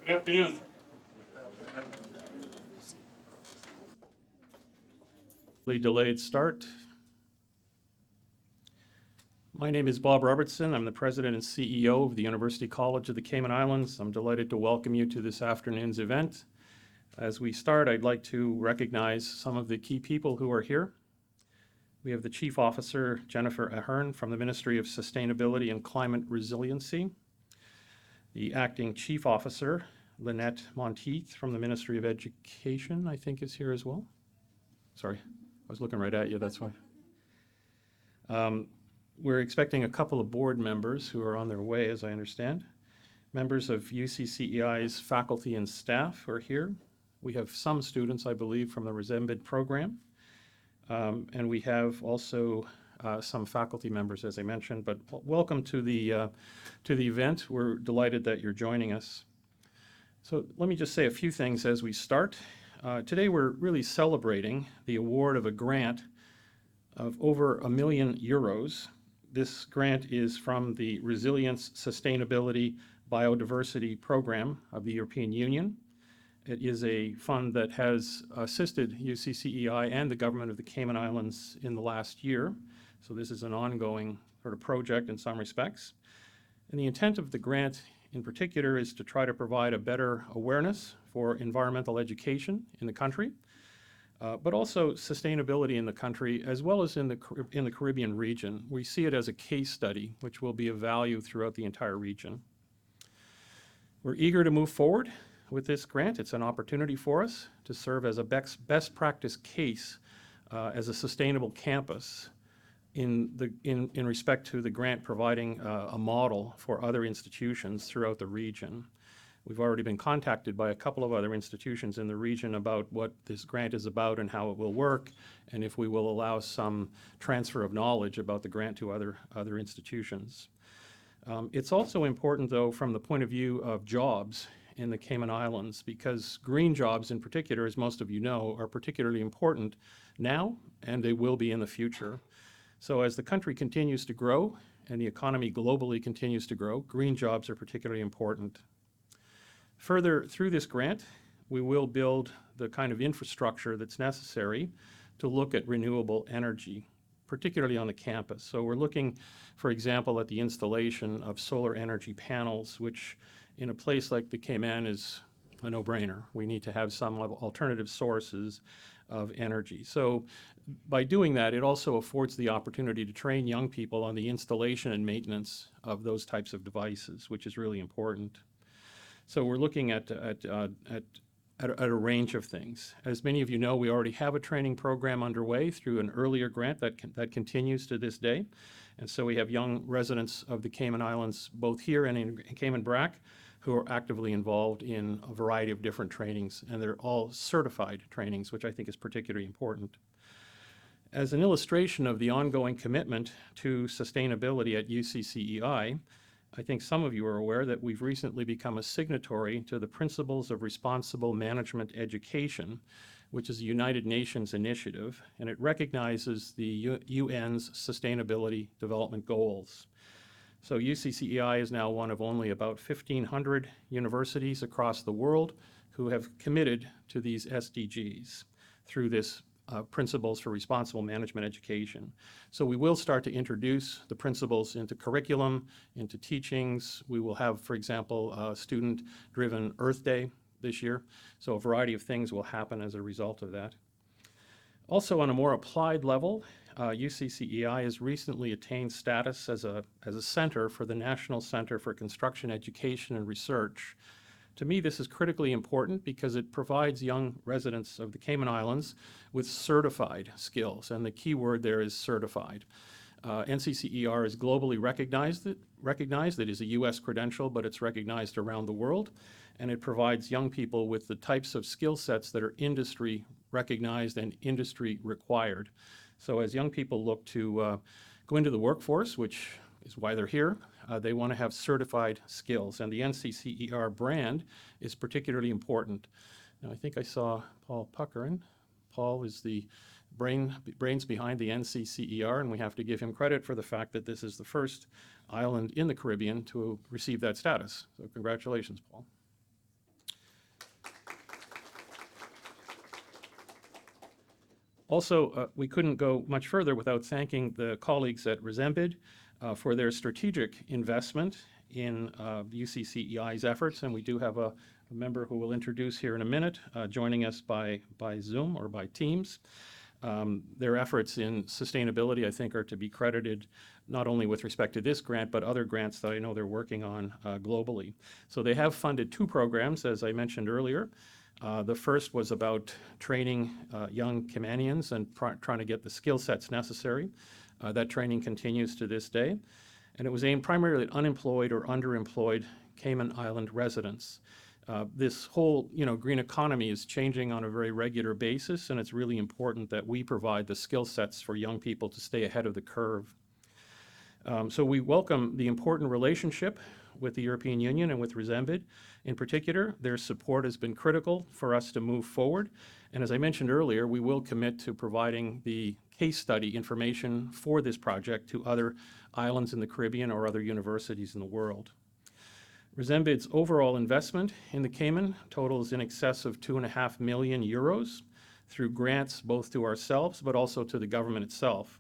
Good afternoon. Delayed start. My name is Bob Robertson. I'm the President and CEO of the University College of the Cayman Islands. I'm delighted to welcome you to this afternoon's event. As we start, I'd like to recognize some of the key people who are here. We have the Chief Officer, Jennifer Ahern, from the Ministry of Sustainability and Climate Resiliency. The Acting Chief Officer, Lynette Monteith, from the Ministry of Education, I think is here as well. Sorry, I was looking right at you, that's why. We're expecting a couple of board members who are on their way, as I understand. Members of UCCEI's faculty and staff are here. We have some students, I believe, from the RESEMBID program. And we have also some faculty members, as I mentioned, but welcome to the event. We're delighted that you're joining us. So let me just say a few things as we start. Today we're really celebrating the award of a grant of over €1 million. This grant is from the Resilience, Sustainability, Biodiversity Program of the European Union. It is a fund that has assisted UCCEI and the government of the Cayman Islands in the last year. So this is an ongoing sort of project in some respects. And the intent of the grant in particular is to try to provide a better awareness for environmental education in the country, but also sustainability in the country as well as in the Caribbean region. We see it as a case study, which will be of value throughout the entire region. We're eager to move forward with this grant. It's an opportunity for us to serve as a best practice case as a sustainable campus in respect to the grant providing a model for other institutions throughout the region. We've already been contacted by a couple of other institutions in the region about what this grant is about and how it will work, and if we will allow some transfer of knowledge about the grant to other institutions. It's also important, though, from the point of view of jobs in the Cayman Islands, because green jobs in particular, as most of you know, are particularly important now, and they will be in the future. So as the country continues to grow and the economy globally continues to grow, green jobs are particularly important. Further, through this grant, we will build the kind of infrastructure that's necessary to look at renewable energy, particularly on the campus. So we're looking, for example, at the installation of solar energy panels, which in a place like the Cayman is a no-brainer. We need to have some alternative sources of energy. So by doing that, it also affords the opportunity to train young people on the installation and maintenance of those types of devices, which is really important. So we're looking at a range of things. As many of you know, we already have a training program underway through an earlier grant that continues to this day. And so we have young residents of the Cayman Islands, both here and in Cayman Brac, who are actively involved in a variety of different trainings, and they're all certified trainings, which I think is particularly important. As an illustration of the ongoing commitment to sustainability at UCCEI, I think some of you are aware that we've recently become a signatory to the Principles of Responsible Management Education, which is a United Nations initiative, and it recognizes the UN's Sustainability Development Goals. So UCCEI is now one of only about 1,500 universities across the world who have committed to these SDGs through this Principles for Responsible Management Education. So we will start to introduce the principles into curriculum, into teachings. We will have, for example, a student-driven Earth Day this year. So a variety of things will happen as a result of that. Also, on a more applied level, UCCEI has recently attained status as a center for the National Center for Construction Education and Research. To me, this is critically important because it provides young residents of the Cayman Islands with certified skills, and the key word there is certified. NCCER is globally recognized. It is a U.S. credential, but it's recognized around the world, and it provides young people with the types of skill sets that are industry recognized and industry required. So as young people look to go into the workforce, which is why they're here, they want to have certified skills, and the NCCER brand is particularly important. Now, I think I saw Paul Puckering. Paul is the brains behind the NCCER, and we have to give him credit for the fact that this is the first island in the Caribbean to receive that status. So congratulations, Paul. Also, we couldn't go much further without thanking the colleagues at RESEMBID for their strategic investment in UCCEI's efforts, and we do have a member who we'll introduce here in a minute, joining us by Zoom or by Teams. Their efforts in sustainability, I think, are to be credited not only with respect to this grant, but other grants that I know they're working on globally. So they have funded 2 programs, as I mentioned earlier. The first was about training young Caymanians and trying to get the skill sets necessary. That training continues to this day. And it was aimed primarily at unemployed or underemployed Cayman Island residents. This whole, green economy is changing on a very regular basis, and it's really important that we provide the skill sets for young people to stay ahead of the curve. So we welcome the important relationship with the European Union and with RESEMBID. In particular, their support has been critical for us to move forward. And as I mentioned earlier, we will commit to providing the case study information for this project to other islands in the Caribbean or other universities in the world. RESEMBID's overall investment in the Cayman totals in excess of 2.5 million euros through grants both to ourselves but also to the government itself.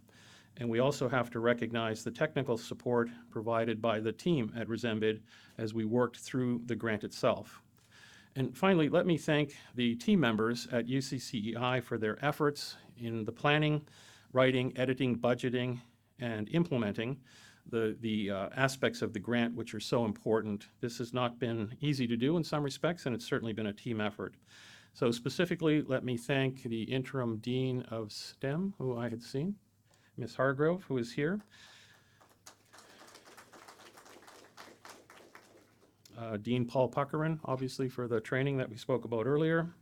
And we also have to recognize the technical support provided by the team at RESEMBID as we worked through the grant itself. And finally, let me thank the team members at UCCEI for their efforts in the planning, writing, editing, budgeting, and implementing the aspects of the grant which are so important. This has not been easy to do in some respects, and it's certainly been a team effort. So specifically, let me thank the interim dean of STEM, who I had seen, Ms. Hargrove, who is here. Dean Paul Puckerin, obviously, for the training that we spoke about earlier.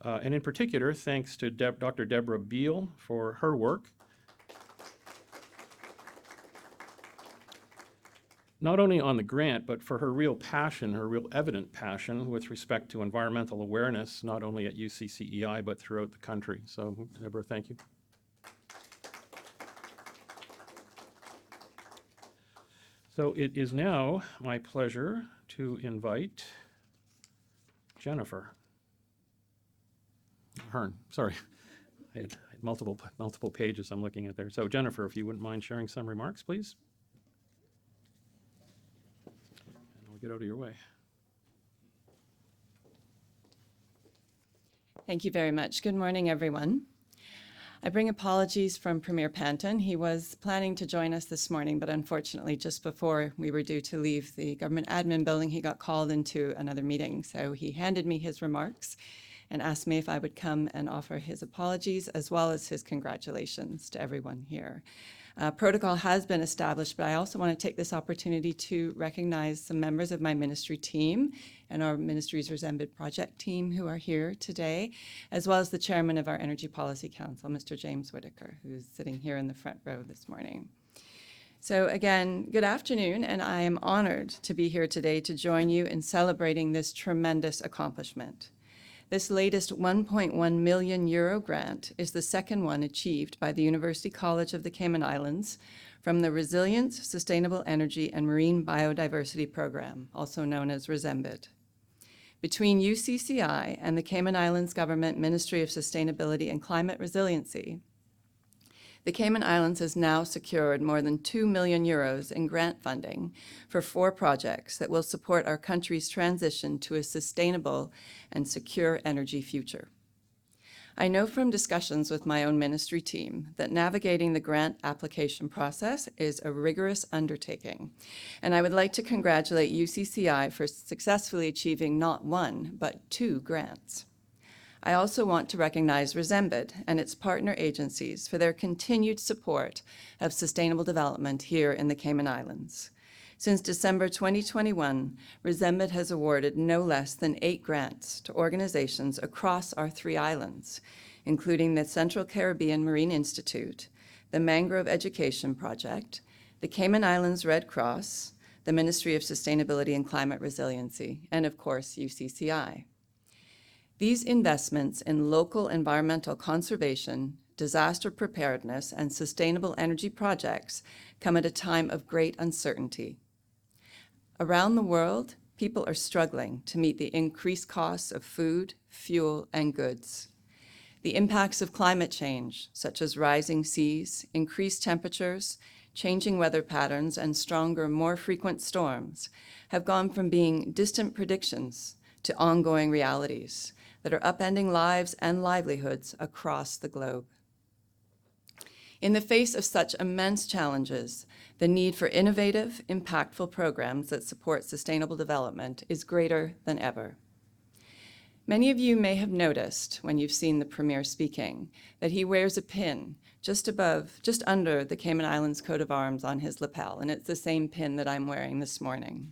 And in particular, thanks to Dr. Deborah Beal for her work. Not only on the grant, but for her real passion, her real evident passion with respect to environmental awareness, not only at UCCEI, but throughout the country. So, Deborah, thank you. So it is now my pleasure to invite Jennifer Hearn. Sorry, I had multiple pages I'm looking at there. So Jennifer, if you wouldn't mind sharing some remarks, please. And I'll get out of your way. Thank you very much. Good morning, everyone. I bring apologies from Premier Panton. He was planning to join us this morning, but unfortunately, just before we were due to leave the government admin building, he got called into another meeting. So he handed me his remarks and asked me if I would come and offer his apologies as well as his congratulations to everyone here. Protocol has been established, but I also want to take this opportunity to recognize some members of my ministry team and our ministry's RESEMBID project team who are here today, as well as the chairman of our Energy Policy Council, Mr. James Whitaker, who's sitting here in the front row this morning. So again, good afternoon, and I am honored to be here today to join you in celebrating this tremendous accomplishment. This latest 1.1 million euro grant is the second one achieved by the University College of the Cayman Islands from the Resilience, Sustainable Energy and Marine Biodiversity Program, also known as RESEMBID. Between UCCI and the Cayman Islands Government Ministry of Sustainability and Climate Resiliency, the Cayman Islands has now secured more than 2 million euros in grant funding for 4 projects that will support our country's transition to a sustainable and secure energy future. I know from discussions with my own ministry team that navigating the grant application process is a rigorous undertaking, and I would like to congratulate UCCI for successfully achieving not 1, but 2 grants. I also want to recognize RESEMBID and its partner agencies for their continued support of sustainable development here in the Cayman Islands. Since December 2021, RESEMBID has awarded no less than 8 grants to organizations across our 3 islands, including the Central Caribbean Marine Institute, the Mangrove Education Project, the Cayman Islands Red Cross, the Ministry of Sustainability and Climate Resiliency, and of course, UCCI. These investments in local environmental conservation, disaster preparedness, and sustainable energy projects come at a time of great uncertainty. Around the world, people are struggling to meet the increased costs of food, fuel, and goods. The impacts of climate change, such as rising seas, increased temperatures, changing weather patterns, and stronger, more frequent storms, have gone from being distant predictions to ongoing realities that are upending lives and livelihoods across the globe. In the face of such immense challenges, the need for innovative, impactful programs that support sustainable development is greater than ever. Many of you may have noticed, when you've seen the Premier speaking, that he wears a pin just under the Cayman Islands coat of arms on his lapel, and it's the same pin that I'm wearing this morning.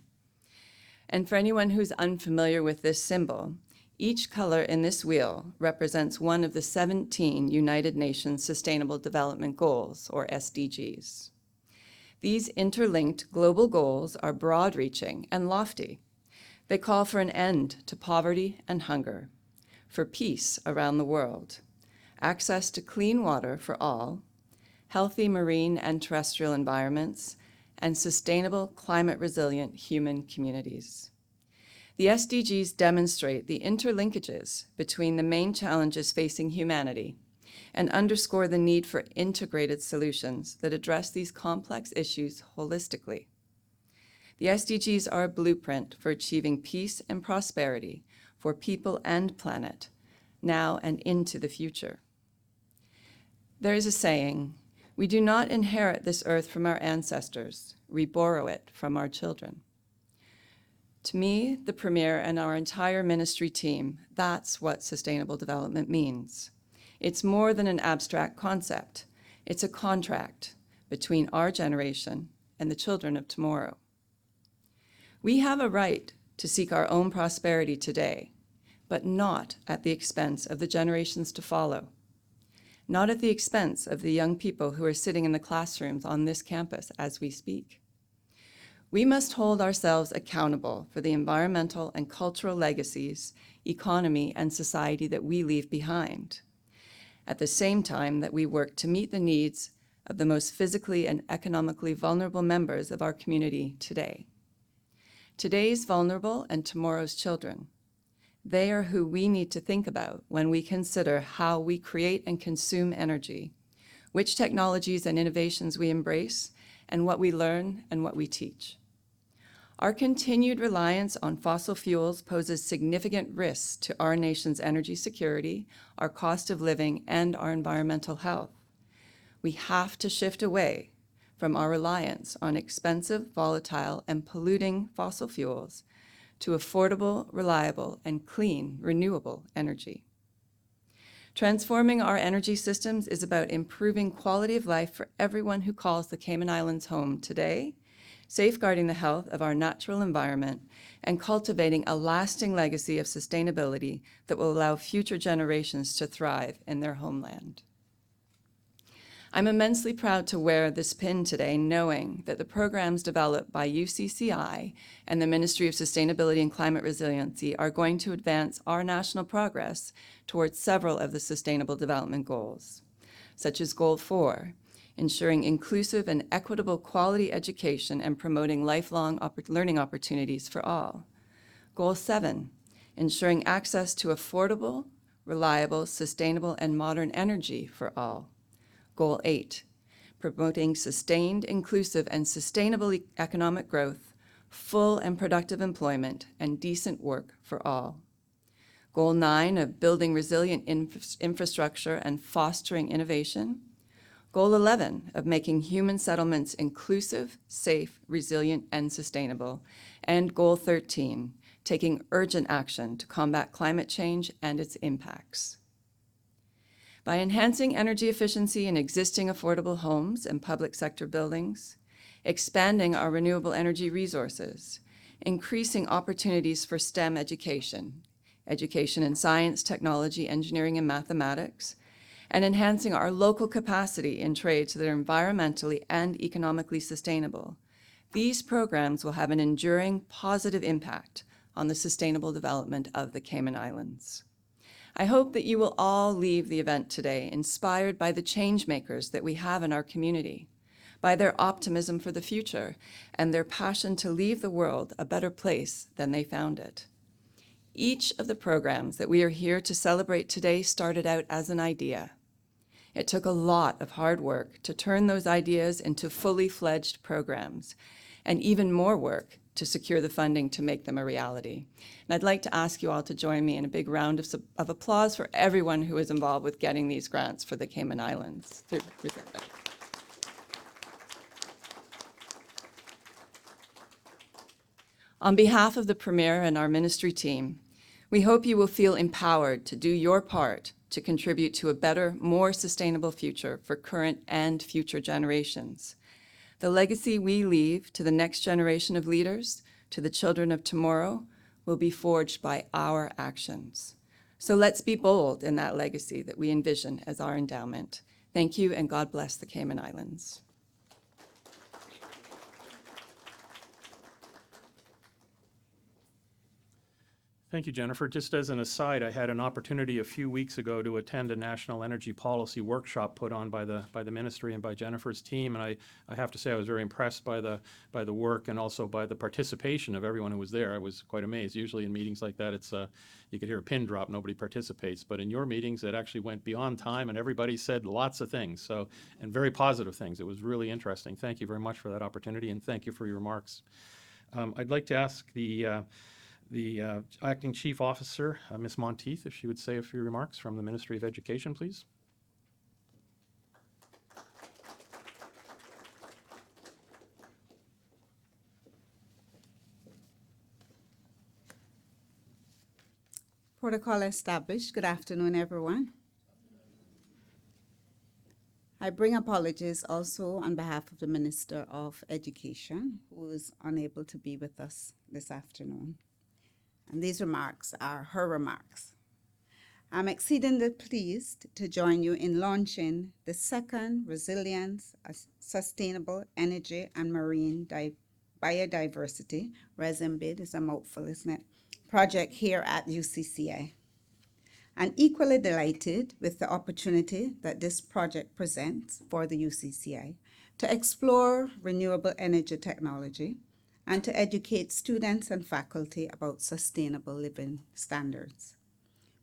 And for anyone who's unfamiliar with this symbol, each color in this wheel represents one of the 17 United Nations Sustainable Development Goals, or SDGs. These interlinked global goals are broad-reaching and lofty. They call for an end to poverty and hunger, for peace around the world, access to clean water for all, healthy marine and terrestrial environments, and sustainable climate-resilient human communities. The SDGs demonstrate the interlinkages between the main challenges facing humanity and underscore the need for integrated solutions that address these complex issues holistically. The SDGs are a blueprint for achieving peace and prosperity for people and planet, now and into the future. There is a saying, "We do not inherit this earth from our ancestors, we borrow it from our children." To me, the Premier, and our entire ministry team, that's what sustainable development means. It's more than an abstract concept. It's a contract between our generation and the children of tomorrow. We have a right to seek our own prosperity today, but not at the expense of the generations to follow, not at the expense of the young people who are sitting in the classrooms on this campus as we speak. We must hold ourselves accountable for the environmental and cultural legacies, economy, and society that we leave behind, at the same time that we work to meet the needs of the most physically and economically vulnerable members of our community today. Today's vulnerable and tomorrow's children. They are who we need to think about when we consider how we create and consume energy, which technologies and innovations we embrace, and what we learn and what we teach. Our continued reliance on fossil fuels poses significant risks to our nation's energy security, our cost of living, and our environmental health. We have to shift away from our reliance on expensive, volatile, and polluting fossil fuels to affordable, reliable, and clean, renewable energy. Transforming our energy systems is about improving quality of life for everyone who calls the Cayman Islands home today, safeguarding the health of our natural environment, and cultivating a lasting legacy of sustainability that will allow future generations to thrive in their homeland. I'm immensely proud to wear this pin today, knowing that the programs developed by UCCI and the Ministry of Sustainability and Climate Resiliency are going to advance our national progress towards several of the Sustainable Development Goals, such as Goal 4, ensuring inclusive and equitable quality education and promoting lifelong learning opportunities for all. Goal 7, ensuring access to affordable, reliable, sustainable, and modern energy for all. Goal 8, promoting sustained, inclusive, and sustainable economic growth, full and productive employment, and decent work for all. Goal 9, of building resilient infrastructure and fostering innovation. Goal 11, of making human settlements inclusive, safe, resilient, and sustainable. And Goal 13, taking urgent action to combat climate change and its impacts. By enhancing energy efficiency in existing affordable homes and public sector buildings, expanding our renewable energy resources, increasing opportunities for STEM education in science, technology, engineering, and mathematics, and enhancing our local capacity in trades that are environmentally and economically sustainable. These programs will have an enduring positive impact on the sustainable development of the Cayman Islands. I hope that you will all leave the event today inspired by the change makers that we have in our community, by their optimism for the future, and their passion to leave the world a better place than they found it. Each of the programs that we are here to celebrate today started out as an idea. It took a lot of hard work to turn those ideas into fully fledged programs, and even more work to secure the funding to make them a reality. And I'd like to ask you all to join me in a big round of applause for everyone who is involved with getting these grants for the Cayman Islands. On behalf of the Premier and our ministry team, we hope you will feel empowered to do your part to contribute to a better, more sustainable future for current and future generations. The legacy we leave to the next generation of leaders, to the children of tomorrow, will be forged by our actions. So let's be bold in that legacy that we envision as our endowment. Thank you, and God bless the Cayman Islands. Thank you, Jennifer. Just as an aside, I had an opportunity a few weeks ago to attend a national energy policy workshop put on by the ministry and by Jennifer's team, and I have to say I was very impressed by the work and also by the participation of everyone who was there. I was quite amazed. Usually in meetings like that, it's you could hear a pin drop, nobody participates, but in your meetings it actually went beyond time and everybody said lots of things, and very positive things. It was really interesting. Thank you very much for that opportunity, and thank you for your remarks. I'd like to ask the Acting Chief Officer, Ms. Monteith, if she would say a few remarks from the Ministry of Education, please. Protocol established. Good afternoon, everyone. I bring apologies also on behalf of the Minister of Education, who is unable to be with us this afternoon. And these remarks are her remarks. I'm exceedingly pleased to join you in launching the second Resilience, Sustainable Energy and Marine Biodiversity, RESEMBID is a mouthful, isn't it, project here at UCCI. I'm equally delighted with the opportunity that this project presents for the UCCI to explore renewable energy technology and to educate students and faculty about sustainable living standards.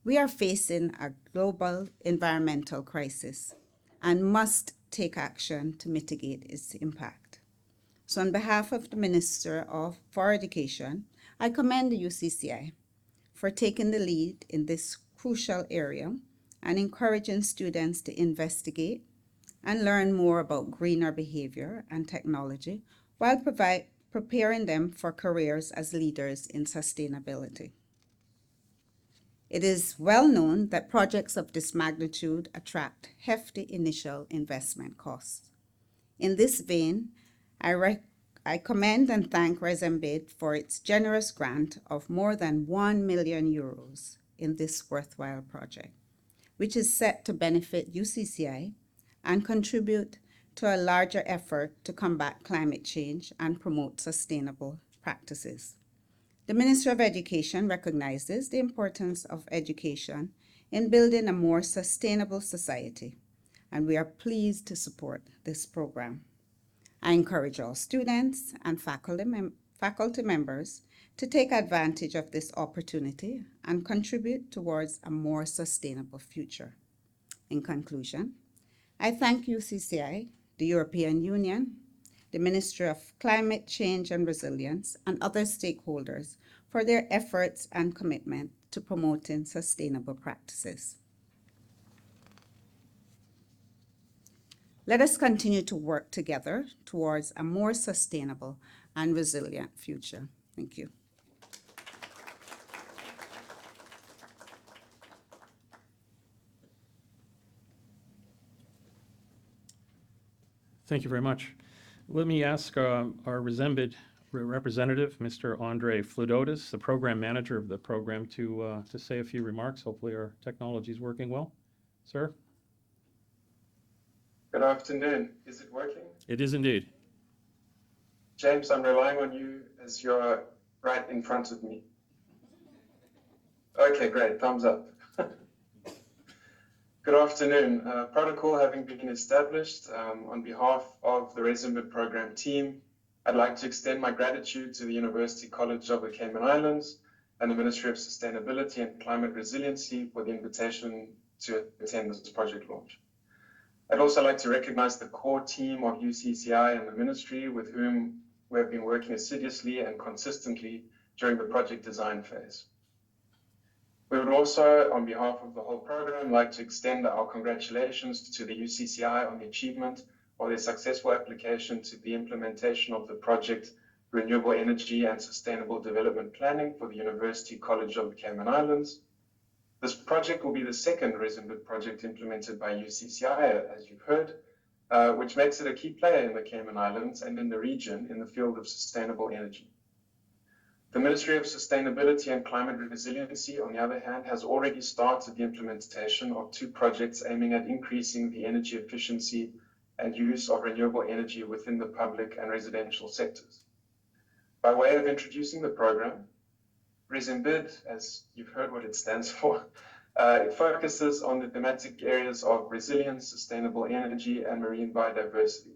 We are facing a global environmental crisis and must take action to mitigate its impact. So on behalf of the Minister for Education, I commend the UCCI for taking the lead in this crucial area and encouraging students to investigate and learn more about greener behavior and technology while preparing them for careers as leaders in sustainability. It is well known that projects of this magnitude attract hefty initial investment costs. In this vein, I commend and thank RESEMBID for its generous grant of more than €1 million in this worthwhile project, which is set to benefit UCCI and contribute to a larger effort to combat climate change and promote sustainable practices. The Ministry of Education recognizes the importance of education in building a more sustainable society, and we are pleased to support this program. I encourage all students and faculty members to take advantage of this opportunity and contribute towards a more sustainable future. In conclusion, I thank UCCI, the European Union, the Ministry of Climate Change and Resilience, and other stakeholders for their efforts and commitment to promoting sustainable practices. Let us continue to work together towards a more sustainable and resilient future. Thank you. Thank you very much. Let me ask our RESEMBID representative, Mr. Andre Fludotis, the program manager of the program, to say a few remarks. Hopefully our technology is working well. Sir? Good afternoon. Is it working? It is indeed. James, I'm relying on you as you're right in front of me. Okay, great. Thumbs up. Good afternoon. Protocol having been established, on behalf of the RESEMBID program team, I'd like to extend my gratitude to the University College of the Cayman Islands and the Ministry of Sustainability and Climate Resiliency for the invitation to attend this project launch. I'd also like to recognize the core team of UCCI and the ministry with whom we have been working assiduously and consistently during the project design phase. We would also, on behalf of the whole program, like to extend our congratulations to the UCCI on the achievement of their successful application to the implementation of the project Renewable Energy and Sustainable Development Planning for the University College of the Cayman Islands. This project will be the second RESEMBID project implemented by UCCI, as you've heard, which makes it a key player in the Cayman Islands and in the region in the field of sustainable energy. The Ministry of Sustainability and Climate Resiliency, on the other hand, has already started the implementation of 2 projects aiming at increasing the energy efficiency and use of renewable energy within the public and residential sectors. By way of introducing the program, RESEMBID, as you've heard what it stands for, it focuses on the thematic areas of resilience, sustainable energy, and marine biodiversity.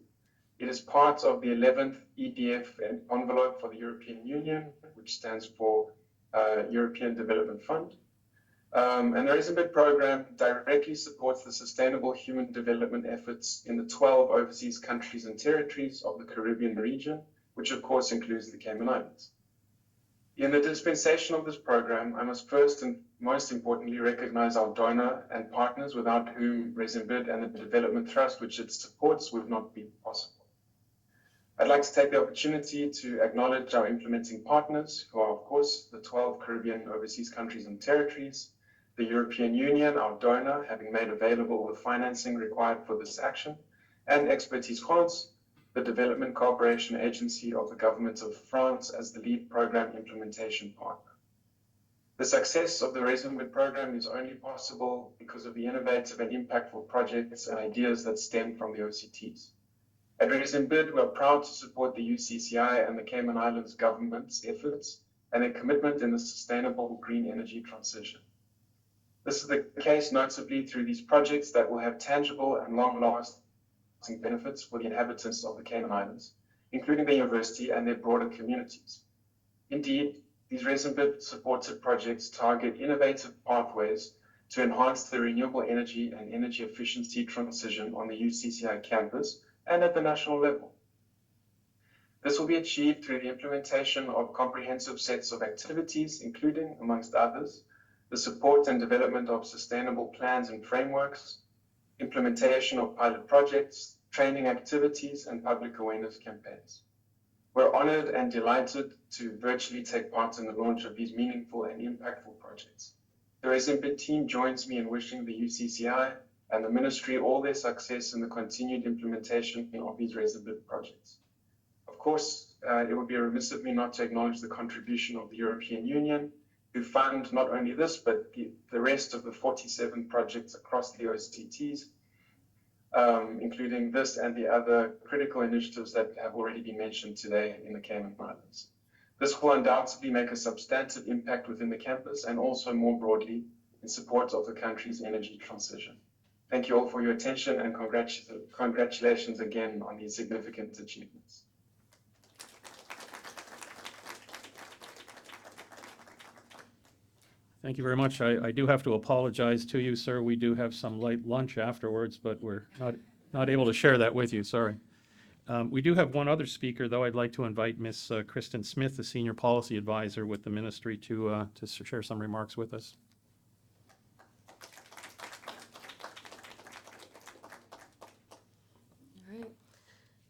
It is part of the 11th EDF envelope for the European Union, which stands for European Development Fund. And the RESEMBID program directly supports the sustainable human development efforts in the 12 overseas countries and territories of the Caribbean region, which of course includes the Cayman Islands. In the dispensation of this program, I must first and most importantly recognize our donor and partners without whom RESEMBID and the development thrust which it supports would not be possible. I'd like to take the opportunity to acknowledge our implementing partners, who are of course the 12 Caribbean overseas countries and territories, the European Union, our donor, having made available the financing required for this action, and Expertise France, the Development Cooperation Agency of the Government of France as the lead program implementation partner. The success of the RESEMBID program is only possible because of the innovative and impactful projects and ideas that stem from the OCTs. At RESEMBID, we are proud to support the UCCI and the Cayman Islands government's efforts and their commitment in the sustainable green energy transition. This is the case notably through these projects that will have tangible and long-lasting benefits for the inhabitants of the Cayman Islands, including the university and their broader communities. Indeed, these RESEMBID supported projects target innovative pathways to enhance the renewable energy and energy efficiency transition on the UCCI campus and at the national level. This will be achieved through the implementation of comprehensive sets of activities, including, amongst others, the support and development of sustainable plans and frameworks, implementation of pilot projects, training activities, and public awareness campaigns. We're honored and delighted to virtually take part in the launch of these meaningful and impactful projects. The RESEMBID team joins me in wishing the UCCI and the ministry all their success in the continued implementation of these RESEMBID projects. Of course, it would be remiss of me not to acknowledge the contribution of the European Union, who fund not only this, but the rest of the 47 projects across the OCTs, including this and the other critical initiatives that have already been mentioned today in the Cayman Islands. This will undoubtedly make a substantive impact within the campus and also more broadly in support of the country's energy transition. Thank you all for your attention and congratulations again on these significant achievements. Thank you very much. I do have to apologize to you, sir. We do have some light lunch afterwards, but we're not able to share that with you. Sorry. We do have one other speaker, though. I'd like to invite Ms. Kristen Smith, the Senior Policy Advisor with the Ministry, to share some remarks with us.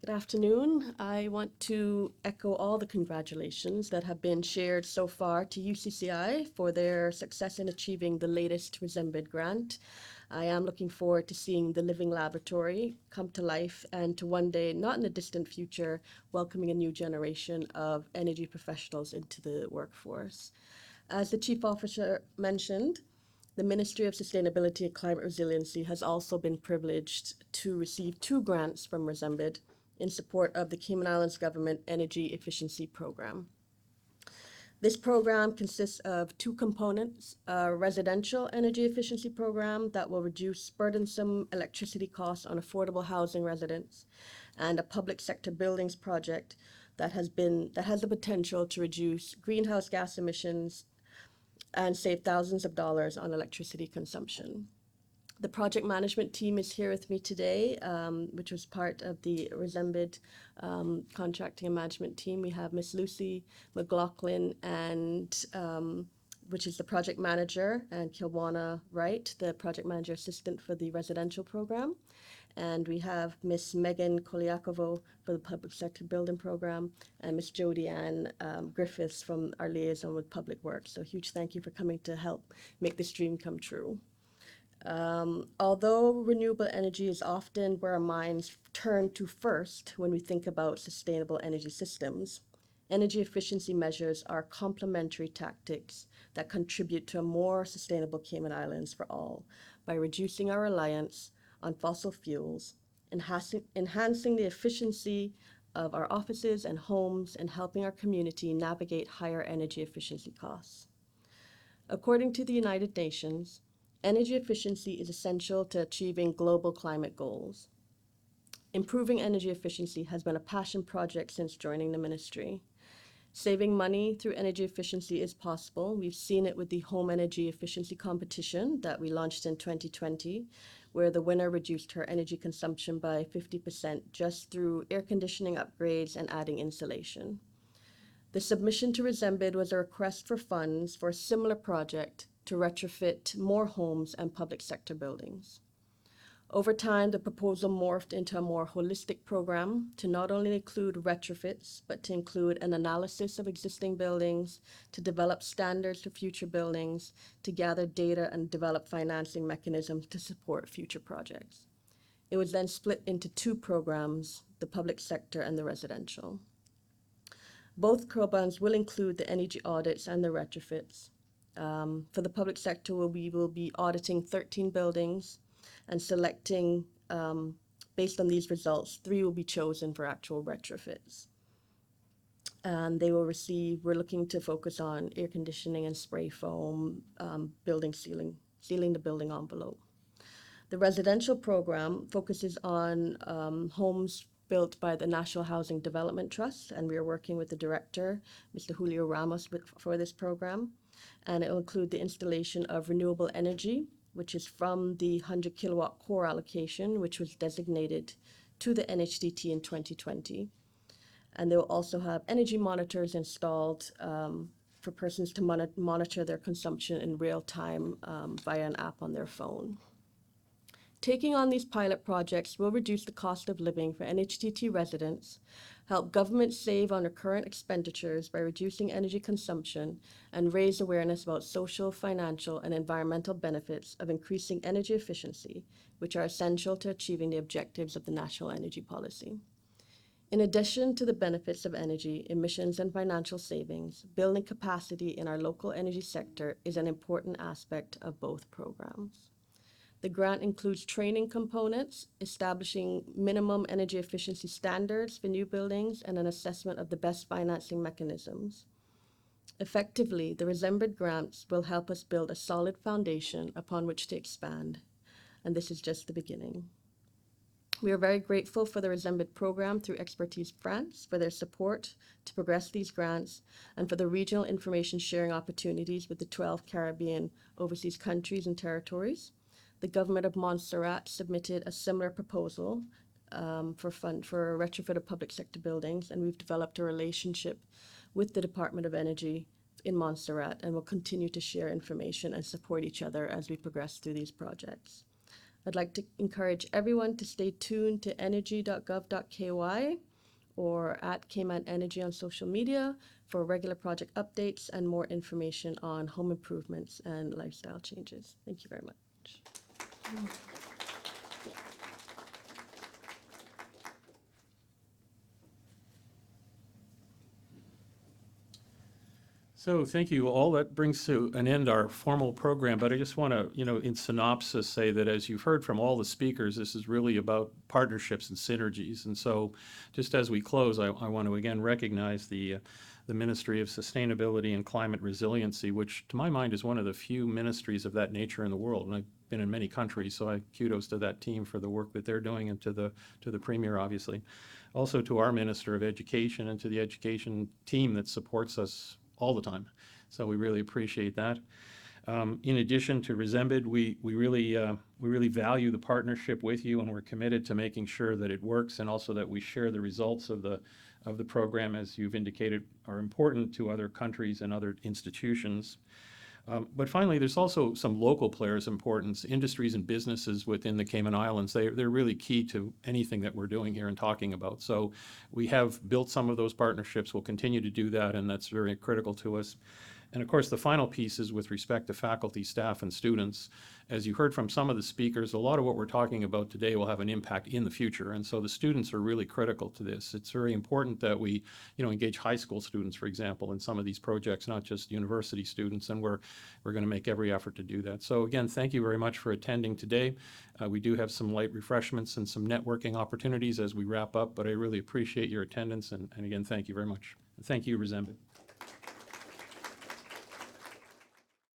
Good afternoon. I want to echo all the congratulations that have been shared so far to UCCI for their success in achieving the latest RESEMBID grant. I am looking forward to seeing the living laboratory come to life and to one day, not in the distant future, welcoming a new generation of energy professionals into the workforce. As the Chief Officer mentioned, the Ministry of Sustainability and Climate Resiliency has also been privileged to receive 2 grants from RESEMBID in support of the Cayman Islands Government Energy Efficiency Program. This program consists of 2 components: a residential energy efficiency program that will reduce burdensome electricity costs on affordable housing residents, and a public sector buildings project that has the potential to reduce greenhouse gas emissions and save thousands of dollars on electricity consumption. The project management team is here with me today, which was part of the RESEMBID contracting and management team. We have Miss Lucy McLaughlin, and which is the project manager, and Kilwana Wright, the project manager assistant for the residential program. And we have Miss Megan Koliakovo for the public sector building program, and Miss Jody Ann Griffiths from our liaison with public works. So huge thank you for coming to help make this dream come true. Although renewable energy is often where our minds turn to first when we think about sustainable energy systems, energy efficiency measures are complementary tactics that contribute to a more sustainable Cayman Islands for all by reducing our reliance on fossil fuels, enhancing the efficiency of our offices and homes, and helping our community navigate higher energy efficiency costs. According to the United Nations, energy efficiency is essential to achieving global climate goals. Improving energy efficiency has been a passion project since joining the ministry. Saving money through energy efficiency is possible. We've seen it with the home energy efficiency competition that we launched in 2020, where the winner reduced her energy consumption by 50% just through air conditioning upgrades and adding insulation. The submission to RESEMBID was a request for funds for a similar project to retrofit more homes and public sector buildings. Over time, the proposal morphed into a more holistic program to not only include retrofits, but to include an analysis of existing buildings, to develop standards for future buildings, to gather data and develop financing mechanisms to support future projects. It was then split into two programs, the public sector and the residential. Both programs will include the energy audits and the retrofits. For the public sector, we will be auditing 13 buildings and selecting, based on these results, 3 will be chosen for actual retrofits. And they will receive, we're looking to focus on air conditioning and spray foam, building sealing the building envelope. The residential program focuses on homes built by the National Housing Development Trust, and we are working with the director, Mr. Julio Ramos, for this program. And it will include the installation of renewable energy, which is from the 100 kilowatt core allocation, which was designated to the NHDT in 2020. And they will also have energy monitors installed for persons to monitor their consumption in real time via an app on their phone. Taking on these pilot projects will reduce the cost of living for NHDT residents, help governments save on recurrent expenditures by reducing energy consumption, and raise awareness about social, financial, and environmental benefits of increasing energy efficiency, which are essential to achieving the objectives of the National Energy Policy. In addition to the benefits of energy, emissions, and financial savings, building capacity in our local energy sector is an important aspect of both programs. The grant includes training components, establishing minimum energy efficiency standards for new buildings, and an assessment of the best financing mechanisms. Effectively, the RESEMBID grants will help us build a solid foundation upon which to expand, and this is just the beginning. We are very grateful for the RESEMBID program through Expertise France for their support to progress these grants, and for the regional information sharing opportunities with the 12 Caribbean overseas countries and territories. The government of Montserrat submitted a similar proposal for a retrofit of public sector buildings, and we've developed a relationship with the Department of Energy in Montserrat, and will continue to share information and support each other as we progress through these projects. I'd like to encourage everyone to stay tuned to energy.gov.ky or at Cayman Energy on social media for regular project updates and more information on home improvements and lifestyle changes. Thank you very much. So thank you all. That brings to an end our formal program, but I just want to, in synopsis, say that as you've heard from all the speakers, this is really about partnerships and synergies. And so just as we close, I want to again recognize the Ministry of Sustainability and Climate Resiliency, which to my mind is one of the few ministries of that nature in the world. And I've been in many countries, so I kudos to that team for the work that they're doing, and to the Premier, obviously. Also to our Minister of Education and to the education team that supports us all the time. So we really appreciate that. In addition to RESEMBID, we really value the partnership with you, and we're committed to making sure that it works, and also that we share the results of the program, as you've indicated, are important to other countries and other institutions. But finally, there's also some local players' importance, industries and businesses within the Cayman Islands. They're really key to anything that we're doing here and talking about. So we have built some of those partnerships. We'll continue to do that, and that's very critical to us. And of course, the final piece is with respect to faculty, staff, and students. As you heard from some of the speakers, a lot of what we're talking about today will have an impact in the future. And so the students are really critical to this. It's very important that we, engage high school students, for example, in some of these projects, not just university students. And we're going to make every effort to do that. So again, thank you very much for attending today. We do have some light refreshments and some networking opportunities as we wrap up, but I really appreciate your attendance. And again, thank you very much. Thank you, RESEMBID.